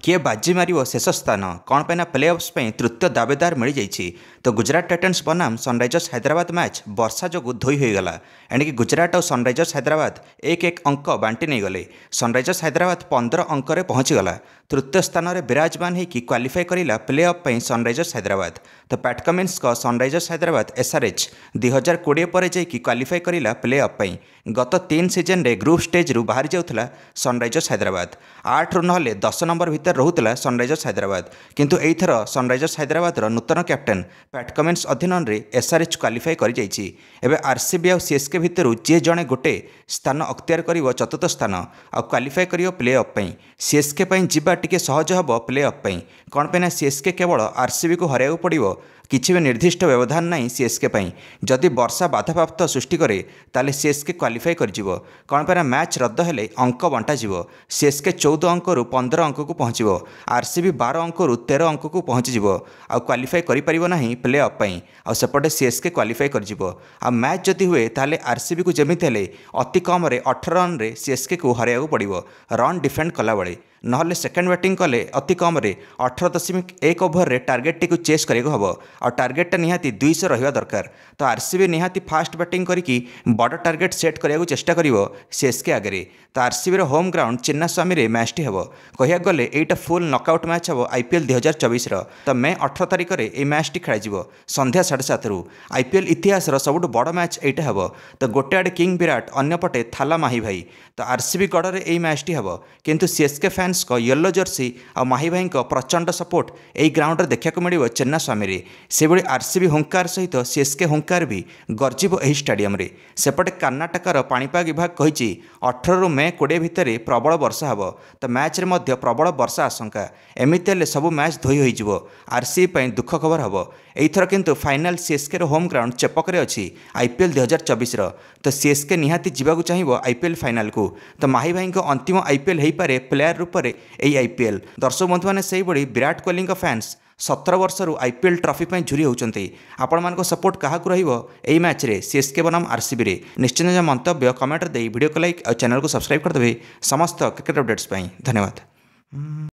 किए बाजी मारिबो शेष स्थान कौन पे प्ले ऑफ्स पे तृतीय दावेदार मिल जाइए। तो गुजरात टाइटन्स बनाम सनराइजर्स हैदराबाद मैच वर्षा जो धोई होगला एणिक गुजरात और सनराइजर्स हैदराबाद एक एक अंक बांटी नहीं गले। सनराइजर्स हैदराबाद 15 अंक पहुँचीगला। तृतीय स्थान में विराजमान होकर क्वालिफाई करा प्ले ऑफ पे सनराइजर्स हैदराबाद। तो PAT Cummins Sunrisers Hyderabad SRH 2020 पर जाकि क्वालिफाई करा प्ले ऑफ पे। गत 3 सीजन रे ग्रुप स्टेज रु बाहरी जाऊला सनराइजर्स हैदराबाद। 8 रु ना 10 नंबर भितर रोला सनराइजर्स हैदराबाद, किंतु एथर सनराइजर्स हैदराबाद नूतन कैप्टेन पैट कमिन्स अधीन में SRH क्वालिफाई कर RCB और CSK भितर जी जड़े गोटे स्थान अख्तियार कर चतुर्थ स्थान आ क्वालिफाई कर प्ले ऑफ पे। CSK जीवा टिके सहज हम प्ले ऑफ पे कौन पे CSK केवल RCB को हर पड़ो किसी भी निर्दिष्ट व्यवधान नहीं। CSK जदि वर्षा बाधाप्राप्त सृष्टि करे ताले CSK क्वालिफाई कर कौन पे मैच रद्द हेले अंक बंटा CSK 14 अंक रु 15 अंक को पहुँचो, RCB 12 अंक रु 13 अंक को पहुँची आ क्वालिफाई करें प्ले ऑफ पे। आ सेपटे CSK क्वालिफाई कर मैच जदि हुए ताले RCB को जमी अति कम 18 रन रे CSK को हर पड़ो रन डिफेंड कला बेले, नहले सेकेंड बैटिंग कले अति कम 18.1 ओवर रे टार्गेट टी चेस करिएको हबो और टार्गेट निहाती 200 रहिबा दरकार। तो RCB निहाती फास्ट बैटिंग करिकी बड़ टार्गेट सेट करिएको चेष्टा करिवो CSK आगे। तो RCB रो होम ग्राउंड चिन्नास्वामी रे मैच टी हबो। कहिया गले एटा फुल नॉकआउट मैच हबो IPL 2024 रो। तो मे 18 तारिख रे ए मैच टी खेला जिवो संध्या 7:30 रु। IPL इतिहास रो सबुठ बड़ मैच एटा हबो। तो गोटे आड़े किंग विराट अन्य पटे थाला माही भाई। तो RCB गड़ रे ए मैच टी हबो, किंतु CSK फैंस को येलो जर्सी और माही भाई प्रचंड सपोर्ट यही ग्राउंड देखा मिले चिन्नास्वामी से भाई RCB हुंकार सहित CSK हुंकार भी गर्जिब यही स्टाडियम रे। सेपटे कर्नाटकर पाणीपाग विभाग कही 18 रु मे 20 भितर प्रबल वर्षा हम। तो मैच रे प्रबल वर्षा आशंका एमती सबू मैच धोई हो RCB दुख खबर हम। एथर किंतु final CSK home ground Chepauk अच्छी IPL 2024 रो। तो CSK निहाती जीवाक चाहिए IPL फाइनाल को। तो माही भाई अंतिम IPL हो पारे प्लेयर रूप में यही IPL। दर्शक बंधु मैंने से भाई विराट कोहली फैंस 17 वर्ष IPL ट्रॉफी पर झुरी होती। आपण मान सपोर्ट क्या रही मैच रे CSK बनाम RCB रे निश्चित मंतव्य कमेंट दे वीडियो को लाइक और चैनल को सब्सक्राइब करदे समस्त क्रिकेट अपडेट्स। धन्यवाद।